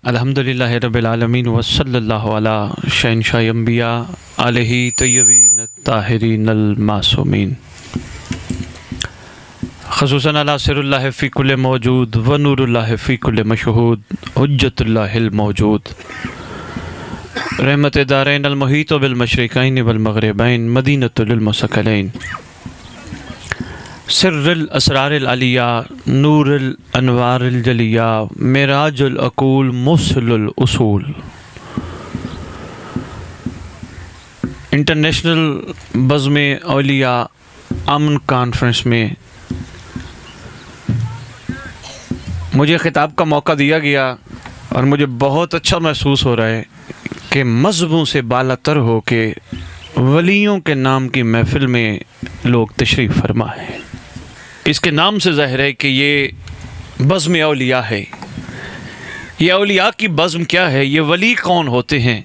الحمدللہ رب العالمین وصلی اللہ علی شہنشاہ انبیاء علیہ طیبین الطاہرین المعصومین خصوصاً علی سر اللہ فی کل موجود و نور اللہ فی کل مشہود حجت اللہ الموجود رحمت دارین المحیط بالمشرقین والمغربین مدینۃ للمثقلین سر الاسرار العلیہ نور الانوار الجلیہ معراج العقول موصل الاصول انٹرنیشنل بزم اولیاء امن کانفرنس میں مجھے خطاب کا موقع دیا گیا اور مجھے بہت اچھا محسوس ہو رہا ہے کہ مذہبوں سے بالا تر ہو کے ولیوں کے نام کی محفل میں لوگ تشریف فرما ہیں۔ اس کے نام سے ظاہر ہے کہ یہ بزم اولیاء ہے۔ یہ اولیاء کی بزم کیا ہے، یہ ولی کون ہوتے ہیں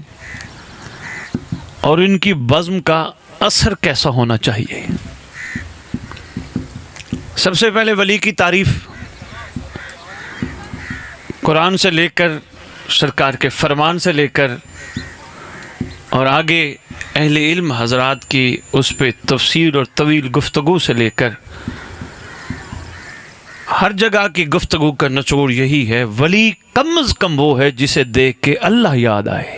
اور ان کی بزم کا اثر کیسا ہونا چاہیے۔ سب سے پہلے ولی کی تعریف قرآن سے لے کر سرکار کے فرمان سے لے کر اور آگے اہل علم حضرات کی اس پہ تفسیر اور طویل گفتگو سے لے کر ہر جگہ کی گفتگو کا نچوڑ یہی ہے، ولی کم از کم وہ ہے جسے دیکھ کے اللہ یاد آئے۔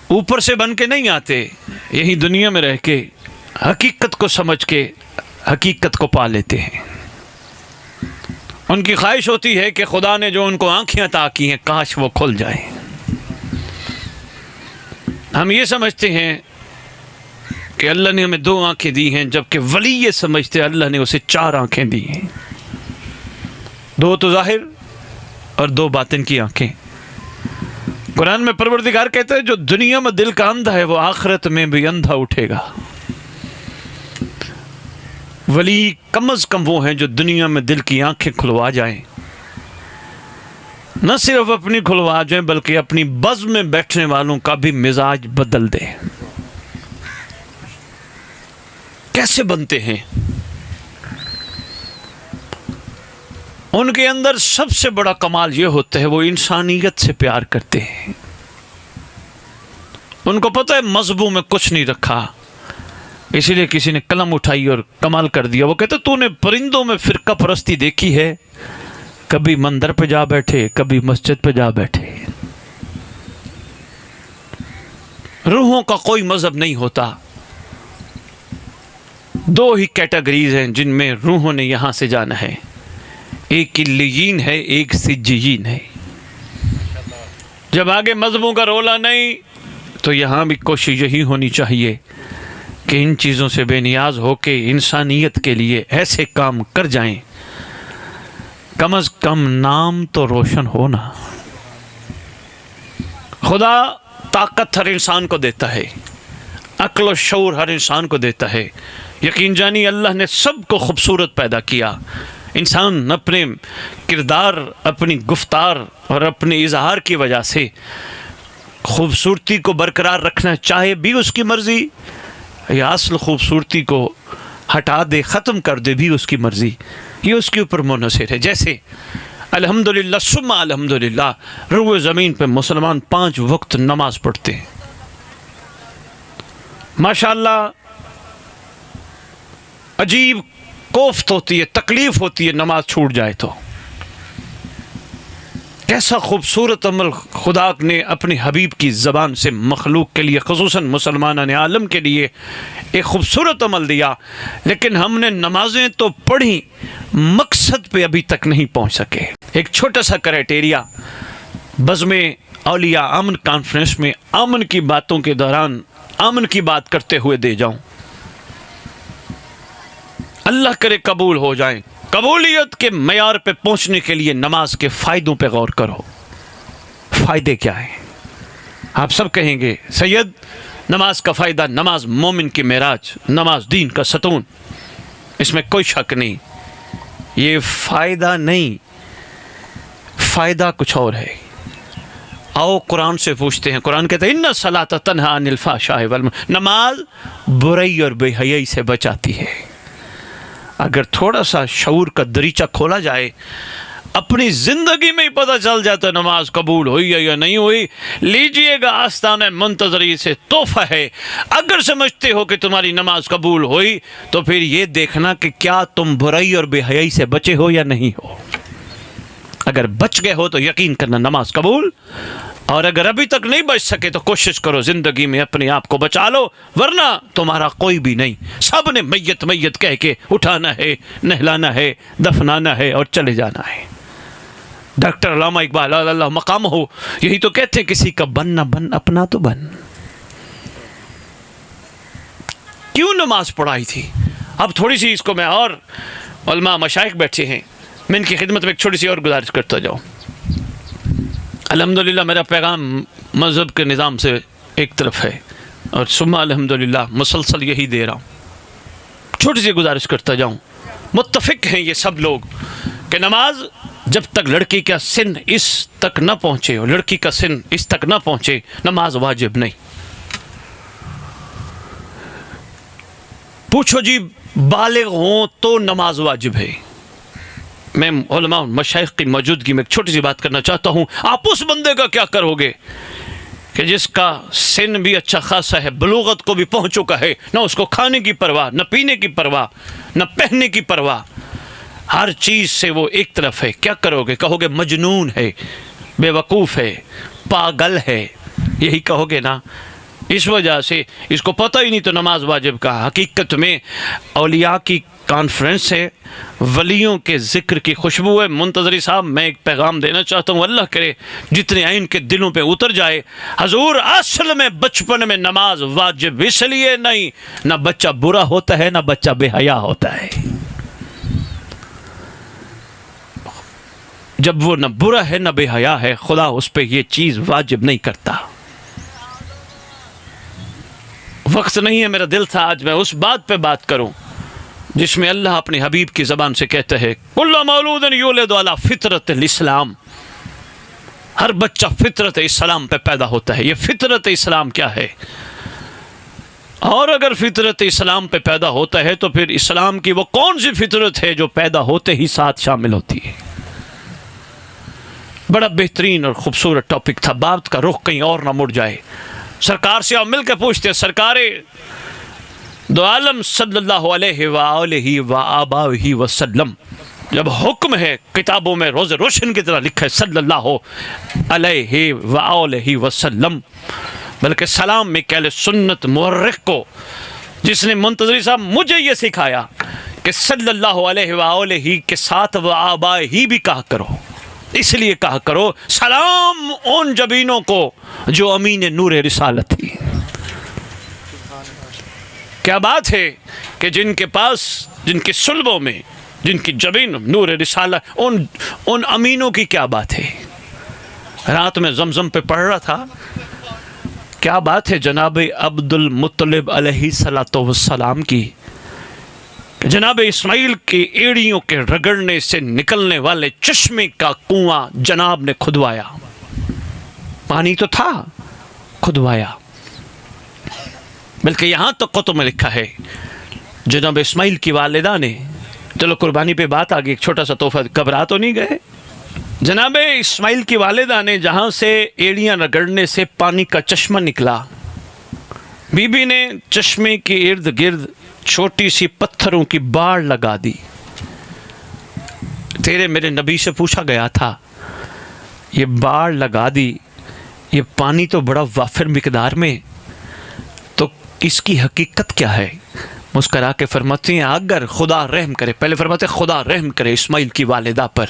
اوپر سے بن کے نہیں آتے، یہی دنیا میں رہ کے حقیقت کو سمجھ کے حقیقت کو پا لیتے ہیں۔ ان کی خواہش ہوتی ہے کہ خدا نے جو ان کو آنکھیں عطا کی ہیں کاش وہ کھل جائیں۔ ہم یہ سمجھتے ہیں کہ اللہ نے ہمیں 2 آنکھیں دی ہیں، جبکہ ولی یہ سمجھتے ہیں اللہ نے اسے 4 آنکھیں دی ہیں، 2 تو ظاہر اور 2 باطن کی آنکھیں۔ قرآن میں پروردگار کہتا ہے جو دنیا میں دل کا اندھا ہے وہ آخرت میں بھی اندھا اٹھے گا۔ ولی کم از کم وہ ہیں جو دنیا میں دل کی آنکھیں کھلوا جائیں، نہ صرف اپنی کھلوا جائیں بلکہ اپنی بزم میں بیٹھنے والوں کا بھی مزاج بدل دیں۔ کیسے بنتے ہیں؟ ان کے اندر سب سے بڑا کمال یہ ہوتا ہے وہ انسانیت سے پیار کرتے ہیں۔ ان کو پتہ ہے مذہبوں میں کچھ نہیں رکھا، اسی لیے کسی نے قلم اٹھائی اور کمال کر دیا۔ وہ کہتے تو نے پرندوں میں فرقہ پرستی دیکھی ہے؟ کبھی مندر پہ جا بیٹھے، کبھی مسجد پہ جا بیٹھے۔ روحوں کا کوئی مذہب نہیں ہوتا، 2 ہی کیٹیگریز ہیں جن میں روحوں نے یہاں سے جانا ہے، ایک علیین ہے، ایک سجیین ہے۔ جب آگے مذہبوں کا رولا نہیں تو یہاں بھی کوشش یہی ہونی چاہیے کہ ان چیزوں سے بے نیاز ہو کے انسانیت کے لیے ایسے کام کر جائیں، کم از کم نام تو روشن ہونا۔ خدا طاقت ہر انسان کو دیتا ہے، عقل و شعور ہر انسان کو دیتا ہے۔ یقین جانی اللہ نے سب کو خوبصورت پیدا کیا۔ انسان اپنے کردار، اپنی گفتار اور اپنے اظہار کی وجہ سے خوبصورتی کو برقرار رکھنا چاہے بھی اس کی مرضی، یا اصل خوبصورتی کو ہٹا دے، ختم کر دے بھی اس کی مرضی، یہ اس کے اوپر منحصر ہے۔ جیسے الحمدللہ ثم الحمدللہ روئے زمین پہ مسلمان 5 وقت نماز پڑھتے ہیں، ماشاءاللہ عجیب کوفت ہوتی ہے، تکلیف ہوتی ہے نماز چھوٹ جائے تو۔ کیسا خوبصورت عمل خدا نے اپنی حبیب کی زبان سے مخلوق کے لیے، خصوصاً مسلمانان عالم کے لیے ایک خوبصورت عمل دیا، لیکن ہم نے نمازیں تو پڑھی، مقصد پہ ابھی تک نہیں پہنچ سکے۔ ایک چھوٹا سا کرائٹیریا بزم اولیاء امن کانفرنس میں امن کی باتوں کے دوران امن کی بات کرتے ہوئے دے جاؤں، اللہ کرے قبول ہو جائیں۔ قبولیت کے معیار پہ پہنچنے کے لیے نماز کے فائدوں پہ غور کرو۔ فائدے کیا ہیں؟ آپ سب کہیں گے سید نماز کا فائدہ، نماز مومن کی معراج، نماز دین کا ستون، اس میں کوئی شک نہیں۔ یہ فائدہ نہیں، فائدہ کچھ اور ہے۔ آؤ قرآن سے پوچھتے ہیں۔ قرآن کہتا ہے ان الصلاۃ تنہی عن الفحشاء والمنکر، نماز برائی اور بے حیائی سے بچاتی ہے۔ اگر تھوڑا سا شعور کا دریچہ کھولا جائے اپنی زندگی میں ہی پتہ چل جاتا ہے نماز قبول ہوئی ہے یا نہیں ہوئی، لیجئے گا آستانہ منتظری سے تحفہ ہے۔ اگر سمجھتے ہو کہ تمہاری نماز قبول ہوئی تو پھر یہ دیکھنا کہ کیا تم برائی اور بے حیائی سے بچے ہو یا نہیں ہو۔ اگر بچ گئے ہو تو یقین کرنا نماز قبول، اور اگر ابھی تک نہیں بچ سکے تو کوشش کرو زندگی میں اپنے آپ کو بچا لو، ورنہ تمہارا کوئی بھی نہیں۔ سب نے میت میت کہہ کے اٹھانا ہے، نہلانا ہے، دفنانا ہے اور چلے جانا ہے۔ ڈاکٹر علامہ اقبال اللہ مقام ہو یہی تو کہتے ہیں، کسی کا بن نہ بن اپنا تو بن۔ کیوں نماز پڑھائی تھی؟ اب تھوڑی سی اس کو میں، اور علماء مشائخ بیٹھے ہیں، میں ان کی خدمت میں ایک چھوٹی سی اور گزارش کرتا جاؤں۔ الحمدللہ میرا پیغام مذہب کے نظام سے ایک طرف ہے، اور ثم الحمدللہ مسلسل یہی دے رہا ہوں۔ چھوٹی سی گزارش کرتا جاؤں، متفق ہیں یہ سب لوگ کہ نماز جب تک لڑکی کا سن اس تک نہ پہنچے، اور لڑکی کا سن اس تک نہ پہنچے، نماز واجب نہیں۔ پوچھو جی بالغ ہوں تو نماز واجب ہے۔ میں علماء مشائخ کی موجودگی میں ایک چھوٹی سی بات کرنا چاہتا ہوں۔ آپ اس بندے کا کیا کرو گے کہ جس کا سن بھی اچھا خاصا ہے، بلوغت کو بھی پہنچ چکا ہے، نہ اس کو کھانے کی پرواہ، نہ پینے کی پرواہ، نہ پہننے کی پرواہ، ہر چیز سے وہ ایک طرف ہے، کیا کرو گے؟ کہو گے مجنون ہے، بے وقوف ہے، پاگل ہے، یہی کہو گے نا؟ اس وجہ سے اس کو پتہ ہی نہیں تو نماز واجب کا۔ حقیقت میں اولیاء کی کانفرنس ہے، ولیوں کے ذکر کی خوشبو ہے۔ منتظری صاحب میں ایک پیغام دینا چاہتا ہوں، اللہ کرے جتنے آئین کے دلوں پہ اتر جائے۔ حضور اصل میں بچپن میں نماز واجب اس لیے نہیں، نہ بچہ برا ہوتا ہے نہ بچہ بے حیا ہوتا ہے۔ جب وہ نہ برا ہے نہ بے حیا ہے، خدا اس پہ یہ چیز واجب نہیں کرتا۔ وقت نہیں ہے، میرا دل تھا آج میں اس بات پہ بات کروں جس میں اللہ اپنے حبیب کی زبان سے کہتا ہے کل مولود یولد علی فطرت الاسلام، ہر بچہ فطرت اسلام پہ پیدا ہوتا ہے۔ یہ فطرت اسلام کیا ہے؟ اور اگر فطرت اسلام پہ پیدا ہوتا ہے تو پھر اسلام کی وہ کون سی فطرت ہے جو پیدا ہوتے ہی ساتھ شامل ہوتی ہے؟ بڑا بہترین اور خوبصورت ٹاپک تھا، بات کا رخ کہیں اور نہ مڑ جائے۔ سرکار سے آپ مل کے پوچھتے ہیں، سرکار دو عالم صلی اللہ علیہ وآلہ وآبائہ وسلم، جب حکم ہے کتابوں میں روز روشن کی طرح لکھا ہے صلی اللہ علیہ وآلہ وسلم، بلکہ سلام میں کہلے سنت مورخ کو، جس نے منتظری صاحب مجھے یہ سکھایا کہ صلی اللہ علیہ وآلہ کے ساتھ وآبائہ بھی کہا کرو، اس لیے کہا کرو سلام ان جبینوں کو جو امین نور رسالت تھی۔ کیا بات ہے کہ جن کے پاس، جن کے صلبوں میں، جن کی جبین نور رسالت، ان امینوں کی کیا بات ہے۔ رات میں زمزم پہ پڑھ رہا تھا، کیا بات ہے جناب عبد المطلب علیہ السلام کی، جناب اسماعیل کی ایڑیوں کے رگڑنے سے نکلنے والے چشمے کا کنواں جناب نے کھدوایا، پانی تو تھا، کھدوایا۔ بلکہ یہاں تک قطب میں لکھا ہے جناب اسماعیل کی والدہ نے، چلو قربانی پہ بات آگئی، ایک چھوٹا سا تحفہ، گھبرا تو نہیں گئے؟ جناب اسماعیل کی والدہ نے جہاں سے ایڑیاں رگڑنے سے پانی کا چشمہ نکلا، بی بی نے چشمے کے ارد گرد چھوٹی سی پتھروں کی باڑ لگا دی۔ تیرے میرے نبی سے پوچھا گیا تھا، یہ باڑ لگا دی، یہ پانی تو بڑا وافر مقدار میں، تو اس کی حقیقت کیا ہے؟ مسکرا کے فرماتے ہیں اگر خدا رحم کرے، پہلے فرماتے ہیں خدا رحم کرے اسماعیل کی والدہ پر،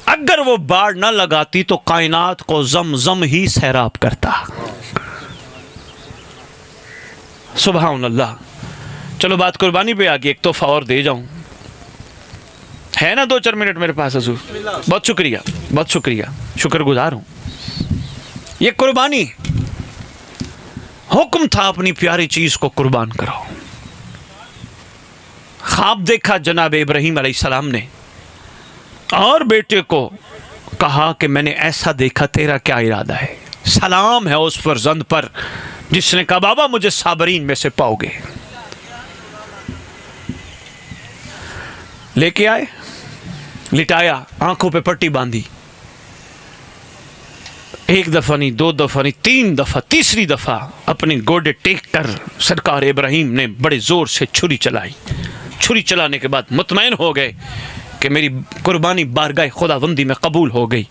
اگر وہ باڑ نہ لگاتی تو کائنات کو زمزم ہی سیراب کرتا۔ سبحان اللہ۔ چلو بات قربانی پہ آگئی، ایک تحفہ اور دے جاؤں، ہے نا 2-4 منٹ میرے پاس حضور؟ بہت شکریہ، بہت شکریہ، شکر گزار ہوں۔ یہ قربانی حکم تھا اپنی پیاری چیز کو قربان کرو۔ خواب دیکھا جناب ابراہیم علیہ السلام نے اور بیٹے کو کہا کہ میں نے ایسا دیکھا، تیرا کیا ارادہ ہے؟ سلام ہے اس فرزند پر جس نے کہا بابا مجھے صابرین میں سے پاؤ گے۔ لے کے آئے، لٹایا, آنکھوں پہ پٹی باندھی, ایک دفعہ نہیں, دو دفعہ نہیں, تین دفعہ, تیسری دفعہ اپنے گوڈے ٹیک کر سرکار ابراہیم نے بڑے زور سے چھری چلائی. چھری چلانے کے بعد مطمئن ہو گئے کہ میری قربانی بارگاہ خداوندی میں قبول ہو گئی.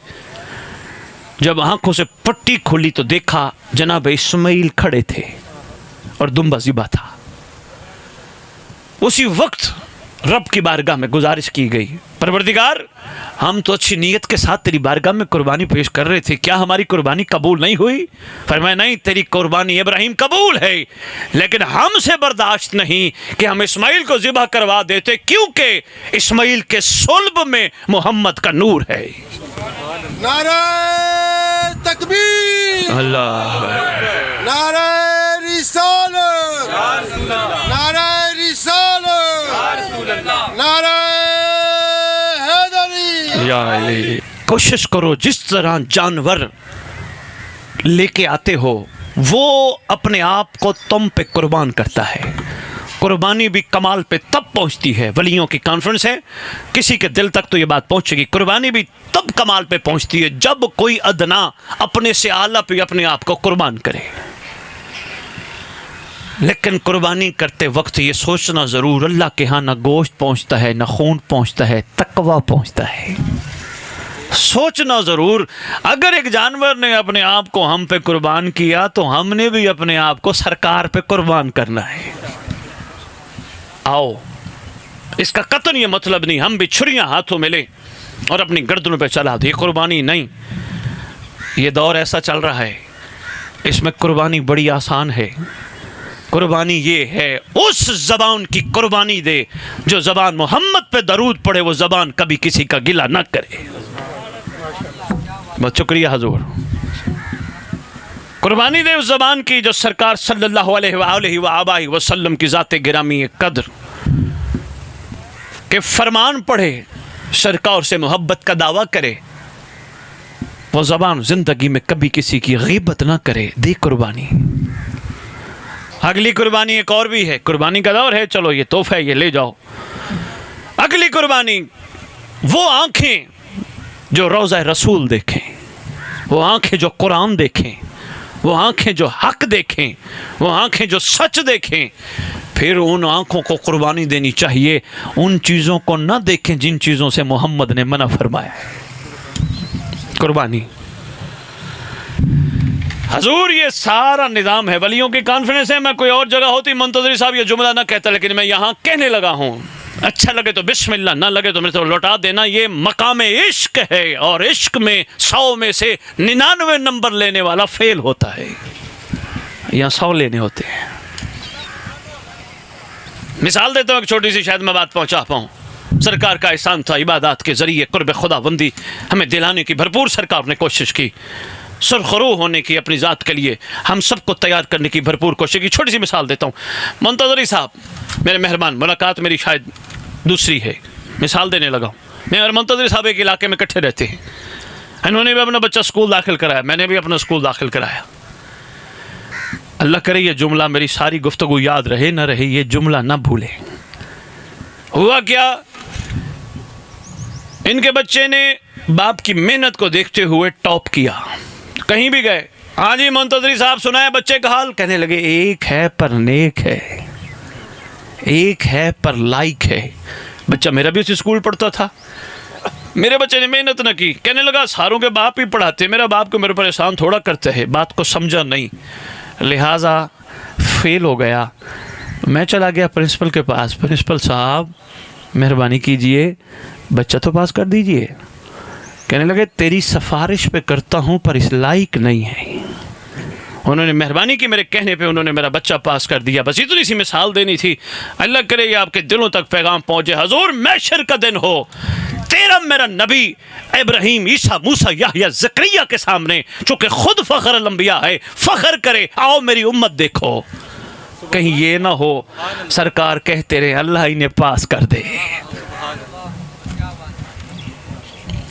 جب آنکھوں سے پٹی کھلی تو دیکھا جناب اسماعیل کھڑے تھے اور دمبا ذبح تھا. اسی وقت رب کی بارگاہ میں گزارش کی گئی, پروردگار ہم تو اچھی نیت کے ساتھ تیری بارگاہ میں قربانی پیش کر رہے تھے, کیا ہماری قربانی قبول نہیں ہوئی؟ فرمایا نہیں, تیری قربانی ابراہیم قبول ہے, لیکن ہم سے برداشت نہیں کہ ہم اسماعیل کو ذبح کروا دیتے, کیونکہ اسماعیل کے صلب میں محمد کا نور ہے. نعرہ تکبیر, اللہ, نعرہ رسالت, نعرہ رسالت, نعرہ حیدری. یا علی, کوشش کرو جس طرح جانور لے کے آتے ہو وہ اپنے آپ کو تم پہ قربان کرتا ہے. قربانی بھی کمال پہ تب پہنچتی ہے, ولیوں کی کانفرنس ہے, کسی کے دل تک تو یہ بات پہنچے گی, قربانی بھی تب کمال پہ پہنچتی ہے جب کوئی ادنا اپنے سے اعلیٰ پہ اپنے آپ کو قربان کرے. لیکن قربانی کرتے وقت یہ سوچنا ضرور, اللہ کے ہاں نہ گوشت پہنچتا ہے, نہ خون پہنچتا ہے, تقویٰ پہنچتا ہے. سوچنا ضرور, اگر ایک جانور نے اپنے آپ کو ہم پہ قربان کیا تو ہم نے بھی اپنے آپ کو سرکار پہ قربان کرنا ہے. آؤ, اس کا قطعاً یہ مطلب نہیں ہم بھی چھریاں ہاتھوں میں لیں اور اپنی گردنوں پہ چلا دیں, یہ قربانی نہیں. یہ دور ایسا چل رہا ہے, اس میں قربانی بڑی آسان ہے. قربانی یہ ہے اس زبان کی قربانی دے جو زبان محمد پہ درود پڑھے, وہ زبان کبھی کسی کا گلہ نہ کرے. بہت شکریہ حضور. قربانی دے اس زبان کی جو سرکار صلی اللہ علیہ وآلہ وآبائہ وسلم کی ذات گرامی قدر کہ فرمان پڑھے, سرکار سے محبت کا دعویٰ کرے, وہ زبان زندگی میں کبھی کسی کی غیبت نہ کرے. دے قربانی. اگلی قربانی ایک اور بھی ہے, قربانی کا دور ہے, چلو یہ تحفہ ہے, یہ لے جاؤ. اگلی قربانی وہ آنکھیں جو روضہ رسول دیکھیں, وہ آنکھیں جو قرآن دیکھیں, وہ آنکھیں جو حق دیکھیں, وہ آنکھیں جو سچ دیکھیں. پھر ان آنکھوں کو قربانی دینی چاہیے, ان چیزوں کو نہ دیکھیں جن چیزوں سے محمد نے منع فرمایا ہے. قربانی حضور یہ سارا نظام ہے. ولیوں کی کانفرنس ہے, میں کوئی اور جگہ ہوتی منتظری صاحب یہ جملہ نہ کہتا, لیکن میں یہاں کہنے لگا ہوں. اچھا لگے تو بسم اللہ, نہ لگے تو میرے تو لوٹا دینا. یہ مقام عشق ہے, اور عشق میں 100 میں سے 99 نمبر لینے والا فیل ہوتا ہے. یہاں 100 لینے ہوتے ہیں. مثال دیتا ہوں ایک چھوٹی سی, شاید میں بات پہنچا پاؤں. سرکار کا احسان تھا, عبادات کے ذریعے قرب خداوندی ہمیں دلانے کی بھرپور سرکار نے کوشش کی. سرخرو ہونے کی اپنی ذات کے لیے ہم سب کو تیار کرنے کی بھرپور کوشش کی. چھوٹی سی مثال دیتا ہوں. منتظری صاحب میرے مہربان, ملاقات میری شاید دوسری ہے, مثال دینے لگا ہوں. میں اور منتظری صاحب ایک علاقے میں اکٹھے رہتے ہیں. انہوں نے بھی اپنا بچہ اسکول داخل کرایا, میں نے بھی اپنا اسکول داخل کرایا. اللہ کرے یہ جملہ میری ساری گفتگو یاد رہے نہ رہے, یہ جملہ نہ بھولے. ہوا کیا, ان کے بچے نے باپ کی محنت کو دیکھتے ہوئے ٹاپ کیا. کہیں بھی گئے, ہاں جی منتظری صاحب سنائے بچے کا حال. کہنے لگے ایک ہے پر نیک ہے, ایک ہے پر لائق ہے. بچہ میرا بھی اسی اسکول پڑھتا تھا, میرے بچے نے محنت نہ کی. کہنے لگا ساروں کے باپ ہی پڑھاتے, میرا باپ کو میرے پر احسان تھوڑا کرتے ہے. بات کو سمجھا نہیں, لہٰذا فیل ہو گیا. میں چلا گیا پرنسپل کے پاس, پرنسپل صاحب مہربانی کیجئے بچہ تو پاس کر دیجئے. کہنے لگے تیری سفارش پہ کرتا ہوں پر اس لائق نہیں ہے. انہوں نے مہربانی کی, میرے کہنے پہ انہوں نے میرا بچہ پاس کر دیا. بس اتنی سی مثال دینی تھی. اللہ کرے یہ آپ کے دلوں تک پیغام پہنچے. حضور محشر کا دن ہو, تیرا میرا نبی ابراہیم, عیسیٰ, موسیٰ, یحییٰ, زکریا کے سامنے چونکہ خود فخر الانبیاء ہے, فخر کرے آؤ میری امت دیکھو. کہیں یہ نہ ہو سرکار کہتے رہے اللہ انہیں پاس کر دے.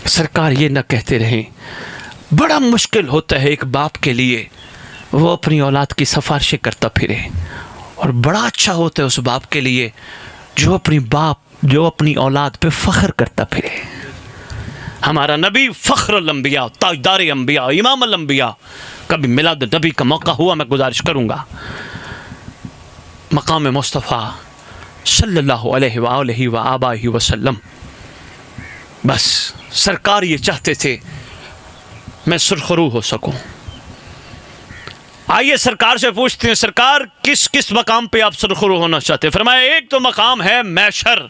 سرکار یہ نہ کہتے رہیں. بڑا مشکل ہوتا ہے ایک باپ کے لیے, وہ اپنی اولاد کی سفارشیں کرتا پھرے, اور بڑا اچھا ہوتا ہے اس باپ کے لیے جو اپنی اولاد پہ فخر کرتا پھرے. ہمارا نبی فخر الانبیاء، تاجدار انبیاء، امام الانبیاء، کبھی میلاد نبی کا موقع ہوا میں گزارش کروں گا مقام مصطفیٰ صلی اللہ علیہ وآلہ وآبائہ وسلم، بس سرکار یہ چاہتے تھے میں سرخرو ہو سکوں۔ آئیے سرکار سے پوچھتے ہیں سرکار کس کس مقام پہ آپ سرخرو ہونا چاہتے ہیں؟ فرمایا ایک تو مقام ہے محشر،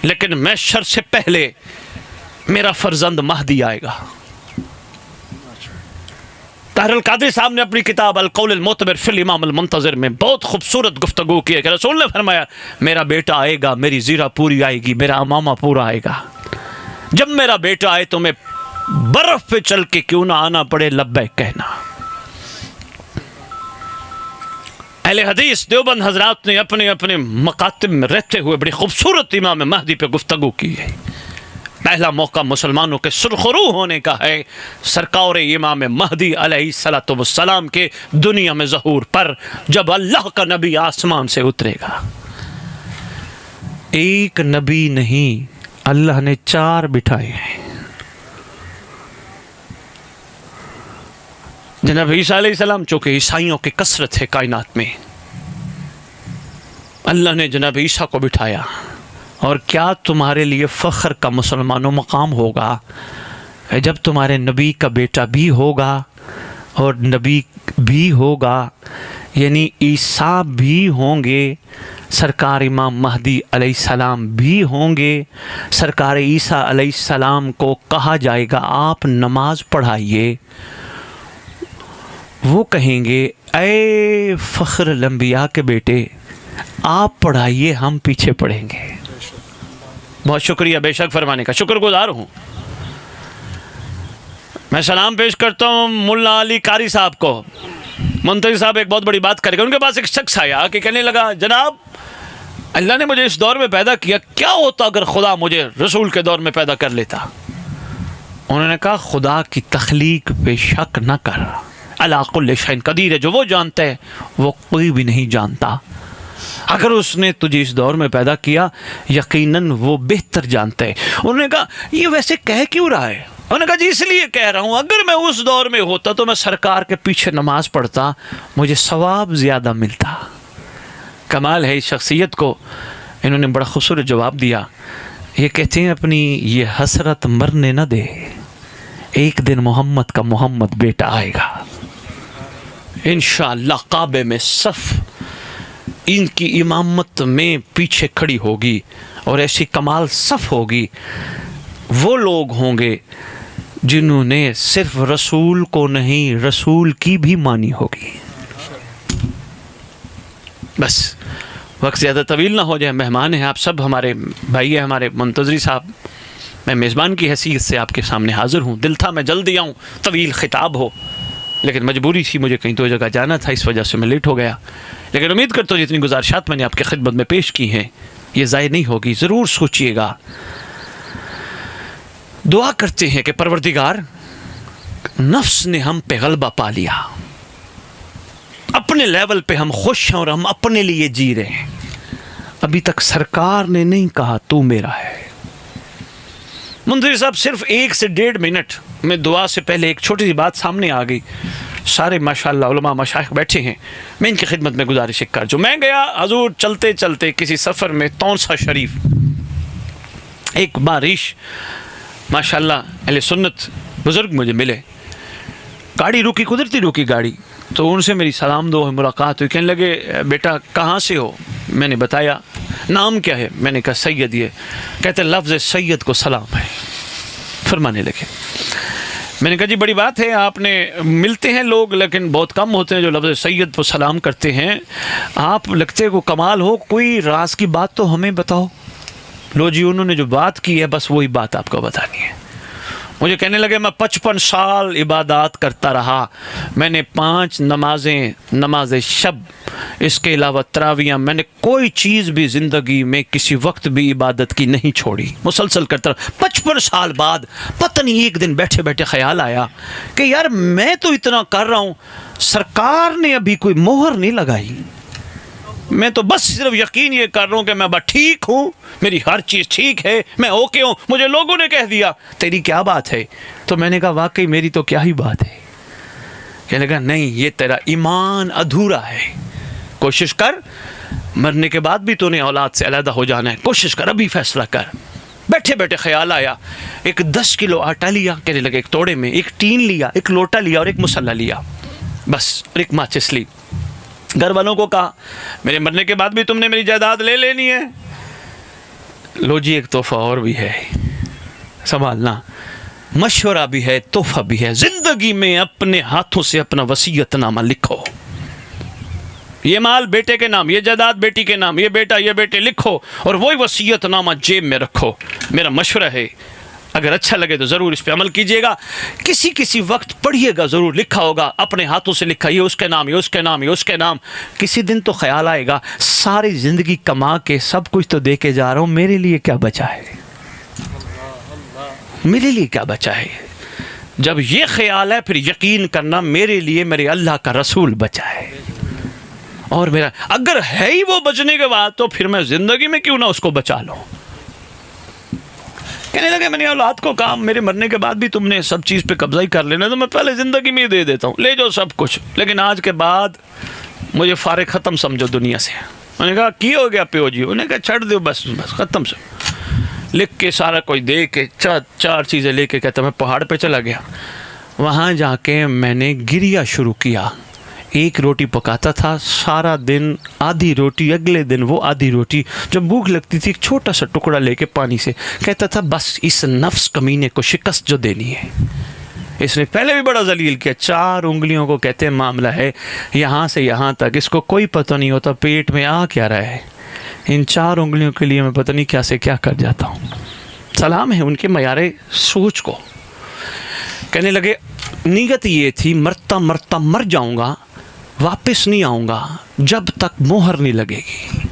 لیکن محشر سے پہلے میرا فرزند مہدی آئے گا۔ طاہر القادری صاحب نے اپنی کتاب القول المعتبر فی الامام المنتظر میں بہت خوبصورت گفتگو کی ہے کہ رسول نے فرمایا میرا بیٹا آئے گا، میری زیرہ پوری آئے گی، میرا امامہ پورا آئے گا۔ جب میرا بیٹا آئے تو میں برف پہ چل کے کیوں نہ آنا پڑے لبیک کہنا۔ اہل حدیث دیوبند حضرات نے اپنے اپنے مکاتب میں رہتے ہوئے بڑی خوبصورت امام مہدی پہ گفتگو کی ہے۔ پہلا موقع مسلمانوں کے سرخرو ہونے کا ہے سرکار امام مہدی علیہ السلام کے دنیا میں ظہور پر، جب اللہ کا نبی آسمان سے اترے گا۔ ایک نبی نہیں، اللہ نے 4 بٹھائے ہیں۔ جناب عیسیٰ علیہ السلام، چونکہ عیسائیوں کی کثرت ہے کائنات میں، اللہ نے جناب عیسیٰ کو بٹھایا۔ اور کیا تمہارے لیے فخر کا مسلمانوں مقام ہوگا جب تمہارے نبی کا بیٹا بھی ہوگا اور نبی بھی ہوگا، یعنی عیسیٰ بھی ہوں گے، سرکار امام مہدی علیہ السلام بھی ہوں گے۔ سرکار عیسیٰ علیہ السلام کو کہا جائے گا آپ نماز پڑھائیے، وہ کہیں گے اے فخر الانبیاء کے بیٹے آپ پڑھائیے، ہم پیچھے پڑھیں گے۔ بہت شکریہ، بے شک فرمانے کا شکر گزار ہوں۔ میں سلام پیش کرتا ہوں ملا علی قاری صاحب کو۔ منتظر صاحب ایک بہت بڑی بات کرے گا۔ ان کے پاس ایک شخص آیا کہ کہنے لگا جناب اللہ نے مجھے اس دور میں پیدا کیا، کیا ہوتا اگر خدا مجھے رسول کے دور میں پیدا کر لیتا؟ انہوں نے کہا خدا کی تخلیق پہ شک نہ کر، علی کل شیء قدیر ہے، جو وہ جانتا ہے وہ کوئی بھی نہیں جانتا۔ اگر اس نے تجھے اس دور میں پیدا کیا یقیناً وہ بہتر جانتا ہے۔ انہوں نے کہا یہ ویسے کہہ کیوں رہا ہے؟ انہوں نے کہا جی اس لیے کہہ رہا ہوں اگر میں اس دور میں ہوتا تو میں سرکار کے پیچھے نماز پڑھتا، مجھے ثواب زیادہ ملتا۔ کمال ہے اس شخصیت کو، انہوں نے بڑا خوبصورت جواب دیا۔ یہ کہتے ہیں اپنی یہ حسرت مرنے نہ دے، ایک دن محمد کا محمد بیٹا آئے گا انشاءاللہ، کعبے میں صف ان کی امامت میں پیچھے کھڑی ہوگی اور ایسی کمال صف ہوگی، وہ لوگ ہوں گے جنہوں نے صرف رسول کو نہیں رسول کی بھی مانی ہوگی۔ بس وقت زیادہ طویل نہ ہو جائے، مہمان ہیں آپ سب، ہمارے بھائی ہیں ہمارے منتظری صاحب، میں میزبان کی حیثیت سے آپ کے سامنے حاضر ہوں۔ دل تھا میں جلدی آؤں، طویل خطاب ہو، لیکن مجبوری تھی، مجھے کہیں تو جگہ جانا تھا، اس وجہ سے میں لیٹ ہو گیا۔ لیکن امید کرتا ہوں جتنی گزارشات میں نے آپ کی خدمت میں پیش کی ہیں یہ ضائع نہیں ہوگی۔ ضرور سوچئے گا، دعا کرتے ہیں کہ پروردگار نفس نے ہم پہ غلبہ پا لیا، اپنے لیول پہ ہم خوش ہیں اور ہم اپنے لیے جی رہے ہیں، ابھی تک سرکار نے نہیں کہا تو میرا ہے۔ منتظر صاحب صرف 1 سے 1.5 منٹ میں دعا سے پہلے ایک چھوٹی سی بات سامنے آ گئی، سارے ماشاءاللہ علماء مشائخ بیٹھے ہیں، میں ان کی خدمت میں گزارش کر جو میں گیا حضور چلتے چلتے کسی سفر میں تونسا شریف، ایک باریش ماشاءاللہ اہل سنت بزرگ مجھے ملے، گاڑی رکی، قدرتی رکی گاڑی، تو ان سے میری سلام دو ملاقات ہوئی، کہنے لگے بیٹا کہاں سے ہو؟ میں نے بتایا۔ نام کیا ہے؟ میں نے کہا سید۔ یہ کہتے لفظ سید کو سلام ہے۔ فرمانے لگے، میں نے کہا جی بڑی بات ہے، آپ نے ملتے ہیں لوگ لیکن بہت کم ہوتے ہیں جو لفظ سید کو سلام کرتے ہیں، آپ لگتے کو کمال ہو، کوئی راز کی بات تو ہمیں بتاؤ۔ لو جی انہوں نے جو بات کی ہے بس وہی بات آپ کو بتانی ہے۔ مجھے کہنے لگے میں 55 سال عبادات کرتا رہا، میں نے 5 نمازیں، نماز شب، اس کے علاوہ تراویاں، میں نے کوئی چیز بھی زندگی میں کسی وقت بھی عبادت کی نہیں چھوڑی، مسلسل کرتا رہا۔ 55 سال بعد پتہ نہیں ایک دن بیٹھے بیٹھے خیال آیا کہ یار میں تو اتنا کر رہا ہوں، سرکار نے ابھی کوئی مہر نہیں لگائی، میں تو بس صرف یقین یہ کر رہا ہوں کہ میں بس ٹھیک ہوں، میری ہر چیز ٹھیک ہے، میں اوکے ہوں، مجھے لوگوں نے کہہ دیا تیری کیا بات ہے؟ تو میں نے کہا واقعی میری تو کیا ہی بات ہے۔ کہنے لگا نہیں، یہ تیرا ایمان ادھورا ہے، کوشش کر، مرنے کے بعد بھی تو نے اولاد سے علیحدہ ہو جانا ہے، کوشش کر، ابھی فیصلہ کر۔ بیٹھے بیٹھے خیال آیا، ایک 10 کلو آٹا لیا، کہنے لگے ایک توڑے میں، ایک ٹین لیا، ایک لوٹا لیا اور ایک مسلح لیا، بس، اور ایک ماچس لی۔ گھر والوں کو کہا میرے مرنے کے بعد بھی تم نے میری جائیداد لے لینی ہے؟ لو جی ایک تحفہ اور بھی ہے، سنبھالنا، مشورہ بھی ہے، تحفہ بھی ہے۔ زندگی میں اپنے ہاتھوں سے اپنا وصیت نامہ لکھو، یہ مال بیٹے کے نام، یہ جائیداد بیٹی کے نام، یہ بیٹا یہ بیٹے لکھو، اور وہی وصیت نامہ جیب میں رکھو۔ میرا مشورہ ہے، اگر اچھا لگے تو ضرور اس پہ عمل کیجیے گا، کسی وقت پڑھیے گا، ضرور لکھا ہوگا، اپنے ہاتھوں سے لکھا، یہ اس کے نام، یہ اس کے نام، یہ اس کے نام۔ کسی دن تو خیال آئے گا ساری زندگی کما کے سب کچھ تو دے کے جا رہا ہوں، میرے لیے کیا بچا ہے؟ میرے لیے کیا بچا ہے؟ جب یہ خیال ہے پھر یقین کرنا میرے لیے میرے اللہ کا رسول بچا ہے، اور میرا اگر ہے ہی وہ بچنے کے بعد تو پھر میں زندگی میں کیوں نہ اس کو بچا لوں۔ کہنے لگے میں نے اولاد کو کہا میرے مرنے کے بعد بھی تم نے سب چیز پہ قبضہ ہی کر لینا، تو میں پہلے زندگی میں ہی دے دیتا ہوں، لے جاؤ سب کچھ، لیکن آج کے بعد مجھے فارغ ختم سمجھو دنیا سے۔ انہوں نے کہا کی ہو گیا پیو جی؟ انہوں نے کہا چھڑ دو، بس ختم سے لکھ کے سارا کوئی دے کے چار چیزیں لے کے کہتا میں پہاڑ پہ چلا گیا، وہاں جا کے میں نے گریا شروع کیا۔ ایک روٹی پکاتا تھا سارا دن، آدھی روٹی، اگلے دن وہ آدھی روٹی، جب بھوک لگتی تھی ایک چھوٹا سا ٹکڑا لے کے پانی سے، کہتا تھا بس اس نفس کمینے کو شکست جو دینی ہے۔ اس نے پہلے بھی بڑا ذلیل کیا، 4 انگلیوں کو کہتے ہیں معاملہ ہے، یہاں سے یہاں تک، اس کو کوئی پتہ نہیں ہوتا پیٹ میں آ کیا رہا ہے، ان 4 انگلیوں کے لیے میں پتہ نہیں کیا سے کیا کر جاتا ہوں۔ سلام ہے ان کے معیار سوچ کو۔ کہنے لگے نیت یہ تھی مرتا مرتا مر جاؤں گا، واپس نہیں آؤں گا جب تک مہر نہیں لگے گی۔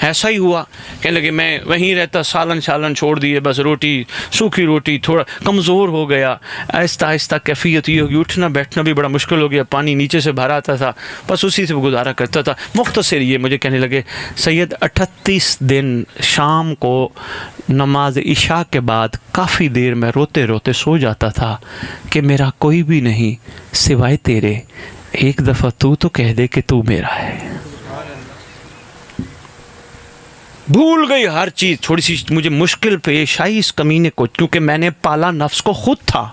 ایسا ہی ہوا، کہنے لگے میں وہیں رہتا، سالن چھوڑ دیے، بس روٹی، سوکھی روٹی، تھوڑا کمزور ہو گیا، آہستہ آہستہ کیفیت یہ ہوگی، اٹھنا بیٹھنا بھی بڑا مشکل ہو گیا، پانی نیچے سے بھر آتا تھا، بس اسی سے گزارا کرتا تھا۔ مختصر یہ مجھے کہنے لگے سید 38 دن شام کو نماز عشاء کے بعد کافی دیر میں روتے روتے سو جاتا تھا کہ میرا کوئی بھی نہیں سوائے تیرے، ایک دفعہ تو کہہ دے کہ تو میرا ہے۔ بھول گئی ہر چیز، تھوڑی سی مجھے مشکل پیش آئی اس کمینے کو، کیونکہ میں نے پالا نفس کو خود تھا،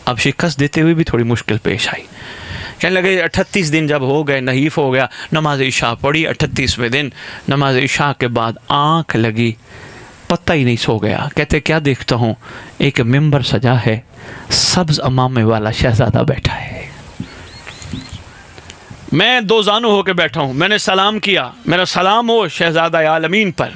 اب شکست دیتے ہوئے بھی تھوڑی مشکل پیش آئی۔ کہنے لگے 38 دن جب ہو گئے، نحیف ہو گیا، نماز عشاء پڑھی، 38ویں دن نماز عشاء کے بعد آنکھ لگی، پتہ ہی نہیں سو گیا۔ کہتے کیا دیکھتا ہوں، ایک ممبر سجا ہے، سبز امامے والا شہزادہ بیٹھا ہے، میں 2 زانو ہو کے بیٹھا ہوں، میں نے سلام کیا، میرا سلام ہو شہزادہ عالمین پر۔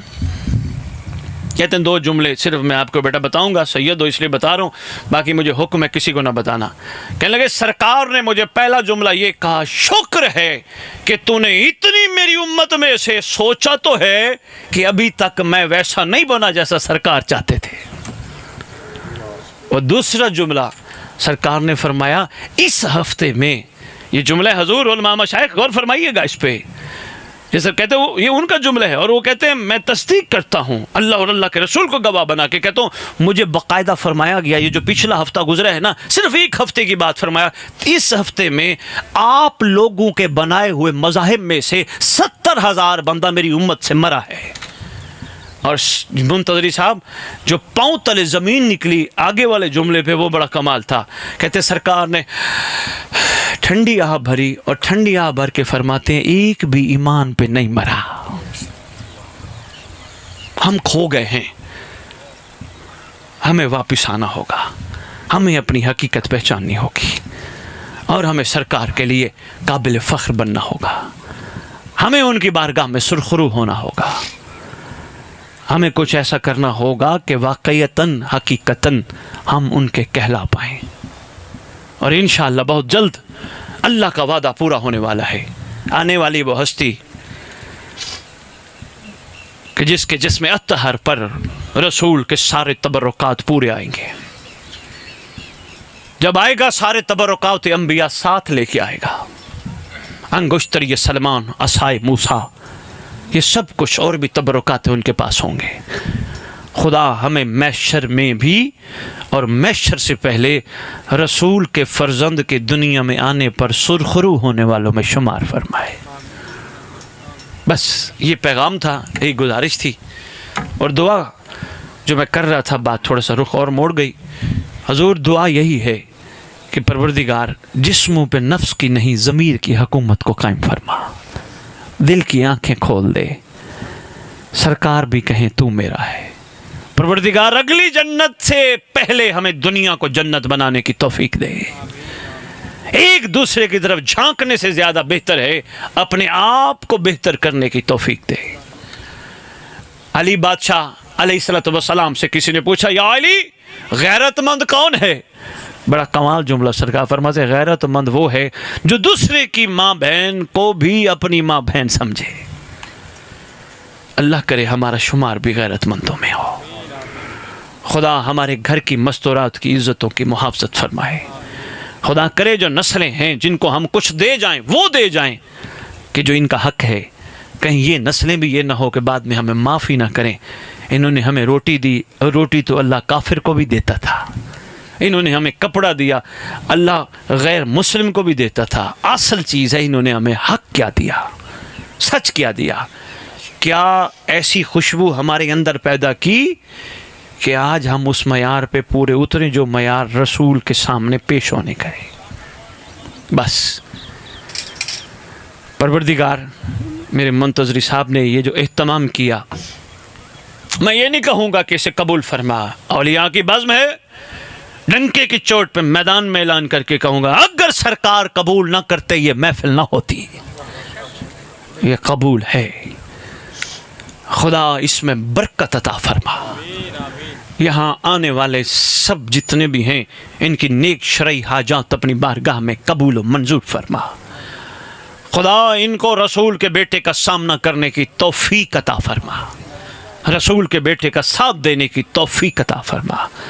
کہتے ہیں 2 جملے صرف میں آپ کو بیٹا بتاؤں گا، سید ہو اس لیے بتا رہا ہوں، باقی مجھے حکم ہے کسی کو نہ بتانا۔ کہنے لگے سرکار نے مجھے پہلا جملہ یہ کہا، شکر ہے کہ تو نے اتنی میری امت میں سے سوچا تو ہے کہ ابھی تک میں ویسا نہیں بنا جیسا سرکار چاہتے تھے۔ اور دوسرا جملہ سرکار نے فرمایا اس ہفتے میں، یہ جملہ حضور علماء مشائخ غور فرمائیے گا اس پہ، جیسے کہتے ہیں یہ ان کا جملہ ہے، اور وہ کہتے ہیں میں تصدیق کرتا ہوں اللہ اور اللہ کے رسول کو گواہ بنا کے کہتا ہوں، مجھے باقاعدہ فرمایا گیا، یہ جو پچھلا ہفتہ گزرا ہے نا، صرف ایک ہفتے کی بات فرمایا، اس ہفتے میں آپ لوگوں کے بنائے ہوئے مذاہب میں سے 70,000 بندہ میری امت سے مرا ہے۔ اور منتظری صاحب جو پاؤں تلے زمین نکلی آگے والے جملے پہ، وہ بڑا کمال تھا۔ کہتے سرکار نے ٹھنڈی آہ بھری، اور ٹھنڈی آہ بھر کے فرماتے ہیں ایک بھی ایمان پہ نہیں مرا، ہم کھو گئے ہیں، ہمیں واپس آنا ہوگا، ہمیں اپنی حقیقت پہچاننی ہوگی، اور ہمیں سرکار کے لیے قابل فخر بننا ہوگا، ہمیں ان کی بارگاہ میں سرخرو ہونا ہوگا، ہمیں کچھ ایسا کرنا ہوگا کہ واقعیتاً حقیقتاً ہم ان کے کہلا پائیں، اور انشاءاللہ بہت جلد اللہ کا وعدہ پورا ہونے والا ہے۔ آنے والی وہ ہستی کہ جس کے جسم اطہر پر رسول کے سارے تبرکات پورے آئیں گے، جب آئے گا سارے تبرکات انبیاء ساتھ لے کے آئے گا، انگشتری سلمان، عصائے موسیٰ، یہ سب کچھ اور بھی تبرکات ان کے پاس ہوں گے۔ خدا ہمیں محشر میں بھی اور محشر سے پہلے رسول کے فرزند کے دنیا میں آنے پر سرخرو ہونے والوں میں شمار فرمائے۔ بس یہ پیغام تھا، ایک گزارش تھی، اور دعا جو میں کر رہا تھا بات تھوڑا سا رخ اور موڑ گئی۔ حضور دعا یہی ہے کہ پروردگار جسموں پہ نفس کی نہیں ضمیر کی حکومت کو قائم فرما، دل کی آنکھیں کھول دے، سرکار بھی کہیں تو میرا ہے۔ پروردگار اگلی جنت سے پہلے ہمیں دنیا کو جنت بنانے کی توفیق دے۔ ایک دوسرے کی طرف جھانکنے سے زیادہ بہتر ہے اپنے آپ کو بہتر کرنے کی توفیق دے۔ علی بادشاہ علیہ السلام سے کسی نے پوچھا، یا علی غیرت مند کون ہے؟ بڑا کمال جملہ سرکار فرماتے ہیں، غیرت مند وہ ہے جو دوسرے کی ماں بہن کو بھی اپنی ماں بہن سمجھے۔ اللہ کرے ہمارا شمار بھی غیرت مندوں میں ہو۔ خدا ہمارے گھر کی مستورات کی عزتوں کی محافظت فرمائے۔ خدا کرے جو نسلیں ہیں جن کو ہم کچھ دے جائیں وہ دے جائیں کہ جو ان کا حق ہے، کہیں یہ نسلیں بھی یہ نہ ہو کہ بعد میں ہمیں معافی نہ کریں۔ انہوں نے ہمیں روٹی دی، روٹی تو اللہ کافر کو بھی دیتا تھا۔ انہوں نے ہمیں کپڑا دیا، اللہ غیر مسلم کو بھی دیتا تھا۔ اصل چیز ہے انہوں نے ہمیں حق کیا دیا، سچ کیا دیا۔ کیا ایسی خوشبو ہمارے اندر پیدا کی کہ آج ہم اس معیار پہ پورے اتریں جو معیار رسول کے سامنے پیش ہونے کا ہے۔ بس پروردگار، میرے منتظری صاحب نے یہ جو اہتمام کیا، میں یہ نہیں کہوں گا کہ اسے قبول فرما۔ اولیاء کی بزم ہے، ڈنکے کی چوٹ پہ میدان میں اعلان کر کے کہوں گا اگر سرکار قبول نہ کرتے یہ محفل نہ ہوتی۔ یہ قبول ہے، خدا اس میں برکت عطا فرما۔ یہاں آنے والے سب جتنے بھی ہیں ان کی نیک شرعی حاجات اپنی بارگاہ میں قبول و منظور فرما۔ خدا ان کو رسول کے بیٹے کا سامنا کرنے کی توفیق عطا فرما، رسول کے بیٹے کا ساتھ دینے کی توفیق عطا فرما۔